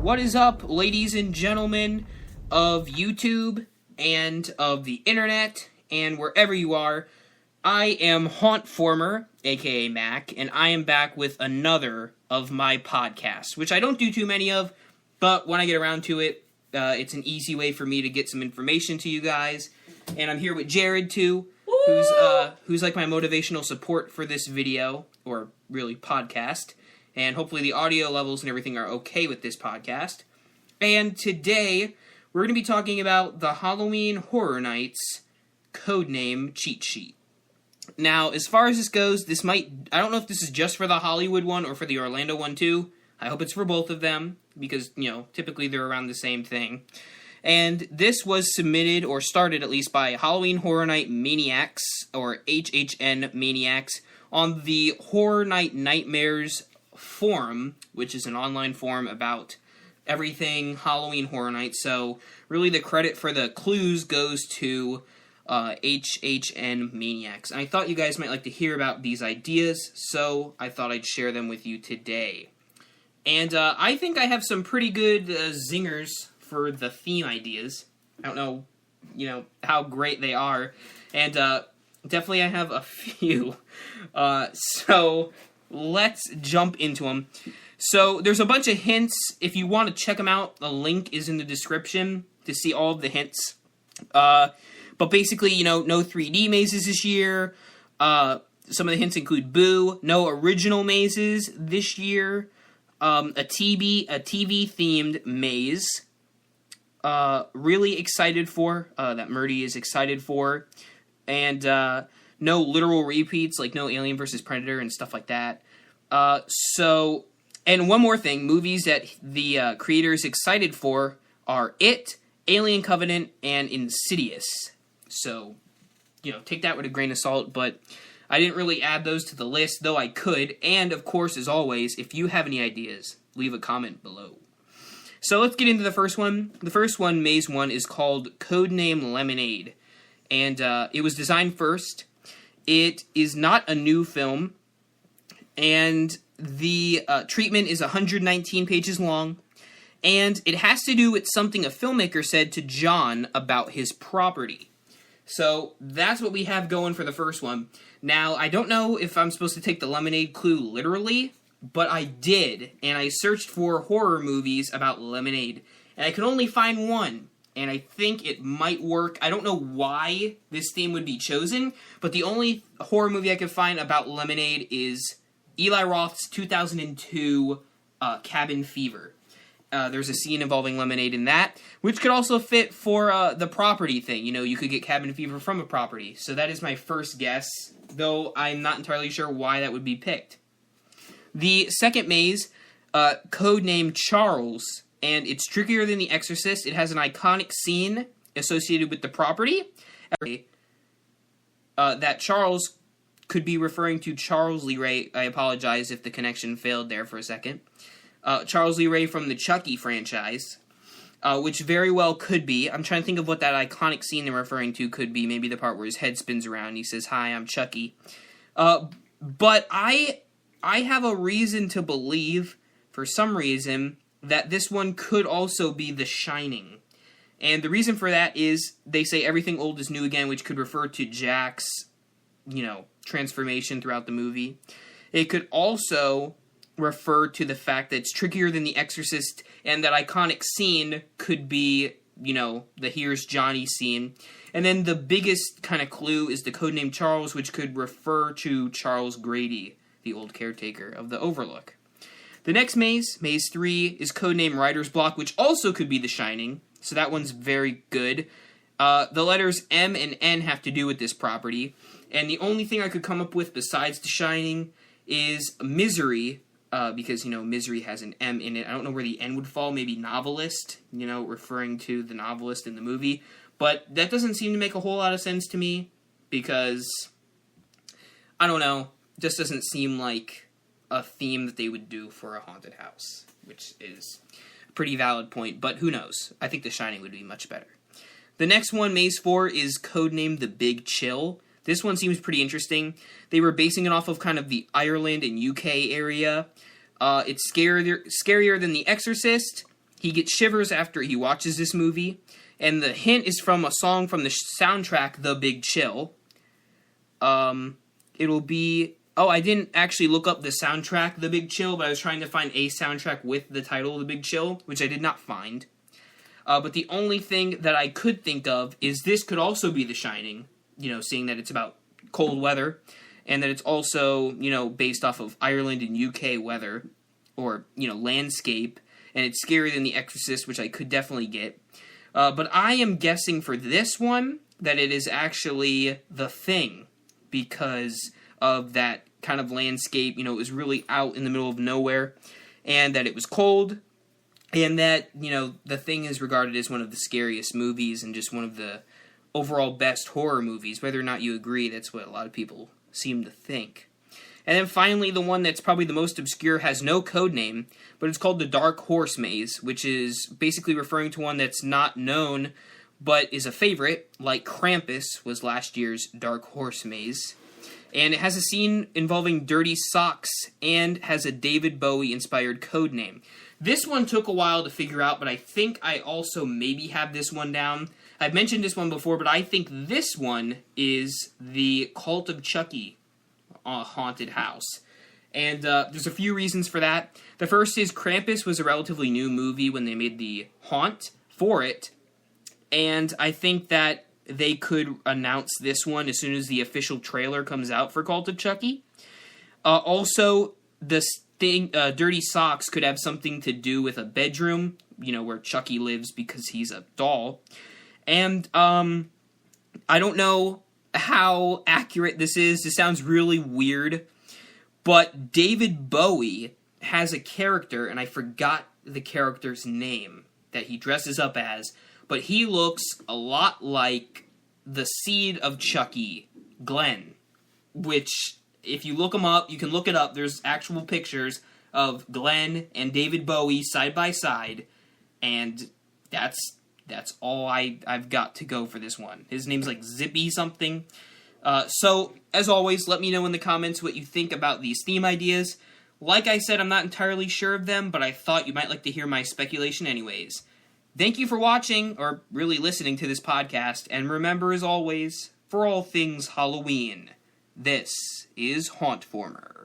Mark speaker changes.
Speaker 1: What is up, ladies and gentlemen of YouTube and of the internet and wherever you are? I am hauntformer, aka Mac, and I am back with another of my podcasts, which I don't do too many of, but when I get around to it, it's an easy way for me to get some information to you guys. And I'm here with Jared, too, who's like my motivational support for this video, or really podcast. And hopefully the audio levels and everything are okay with this podcast. And today, we're going to be talking about the Halloween Horror Nights codename cheat sheet. Now, as far as this goes, I don't know if this is just for the Hollywood one or for the Orlando one too. I hope it's for both of them, because, typically they're around the same thing. And this was submitted, or started at least, by Halloween Horror Night Maniacs, or HHN Maniacs, on the Horror Night Nightmares Forum, which is an online forum about everything Halloween Horror Night. So, really the credit for the clues goes to HHN Maniacs. And I thought you guys might like to hear about these ideas, so I thought I'd share them with you today. And I think I have some pretty good zingers for the theme ideas. I don't know, how great they are. And definitely I have a few. So let's jump into them. So there's a bunch of hints. If you want to check them out, the link is in the description to see all of the hints. But basically, no 3D mazes this year. Some of the hints include Boo, no original mazes this year. A TV-themed maze. Really excited for, that Murdy is excited for. And, no literal repeats, like no Alien vs. Predator and stuff like that. And one more thing, movies that the creator is excited for are It, Alien Covenant, and Insidious. So, take that with a grain of salt, but I didn't really add those to the list, though I could. And, of course, as always, if you have any ideas, leave a comment below. So let's get into the first one. The first one, Maze 1, is called Codename Lemonade. And it was designed first. It is not a new film. And the treatment is 119 pages long. And it has to do with something a filmmaker said to John about his property. So that's what we have going for the first one. Now, I don't know if I'm supposed to take the lemonade clue literally, but I did, and I searched for horror movies about lemonade, and I could only find one, and I think it might work. I don't know why this theme would be chosen, but the only horror movie I could find about lemonade is Eli Roth's 2002 Cabin Fever. There's a scene involving lemonade in that, which could also fit for the property thing. You could get cabin fever from a property. So that is my first guess, though I'm not entirely sure why that would be picked. The second maze, codename Charles, and it's trickier than The Exorcist. It has an iconic scene associated with the property. That Charles could be referring to Charles Lee Ray. I apologize if the connection failed there for a second. Charles Lee Ray from the Chucky franchise, which very well could be. I'm trying to think of what that iconic scene they're referring to could be. Maybe the part where his head spins around and he says, "Hi, I'm Chucky." But I have a reason to believe, for some reason, that this one could also be The Shining. And the reason for that is they say everything old is new again, which could refer to Jack's, transformation throughout the movie. It could also refer to the fact that it's trickier than The Exorcist, and that iconic scene could be, the Here's Johnny scene. And then the biggest kind of clue is the codename Charles, which could refer to Charles Grady, the old caretaker of the Overlook. The next maze, Maze 3, is codename Writer's Block, which also could be The Shining, so that one's very good. The letters M and N have to do with this property, and the only thing I could come up with besides The Shining is Misery, because, Misery has an M in it. I don't know where the N would fall, maybe novelist, referring to the novelist in the movie. But that doesn't seem to make a whole lot of sense to me, because, I don't know, it just doesn't seem like a theme that they would do for a haunted house, which is a pretty valid point, but who knows? I think The Shining would be much better. The next one, Maze 4, is codenamed The Big Chill. This one seems pretty interesting. They were basing it off of kind of the Ireland and UK area. It's scarier than The Exorcist, he gets shivers after he watches this movie, and the hint is from a song from the soundtrack, The Big Chill. It'll be... Oh, I didn't actually look up the soundtrack, The Big Chill, but I was trying to find a soundtrack with the title, The Big Chill, which I did not find. But the only thing that I could think of is this could also be The Shining, seeing that it's about cold weather, and that it's also, based off of Ireland and UK weather, or, landscape, and it's scarier than The Exorcist, which I could definitely get. But I am guessing for this one that it is actually The Thing, because of that kind of landscape. It was really out in the middle of nowhere, and that it was cold, and that, The Thing is regarded as one of the scariest movies and just one of the overall best horror movies. Whether or not you agree, that's what a lot of people seem to think. And then finally, the one that's probably the most obscure has no code name, but it's called the Dark Horse Maze, which is basically referring to one that's not known, but is a favorite, like Krampus was last year's Dark Horse Maze. And it has a scene involving dirty socks and has a David Bowie-inspired code name. This one took a while to figure out, but I think I also maybe have this one down. I've mentioned this one before, but I think this one is the Cult of Chucky haunted house. And there's a few reasons for that. The first is Krampus was a relatively new movie when they made the haunt for it. And I think that they could announce this one as soon as the official trailer comes out for Cult of Chucky. Also, this thing, Dirty Socks, could have something to do with a bedroom, where Chucky lives because he's a doll. And I don't know how accurate this is. This sounds really weird. But David Bowie has a character, and I forgot the character's name, that he dresses up as. But he looks a lot like the seed of Chucky, Glenn. Which, if you look him up, you can look it up. There's actual pictures of Glenn and David Bowie side by side. And that's all I've got to go for this one. His name's like Zippy something. So, as always, let me know in the comments what you think about these theme ideas. Like I said, I'm not entirely sure of them, but I thought you might like to hear my speculation anyways. Thank you for watching, or really listening to this podcast, and remember, as always, for all things Halloween, this is Hauntformer.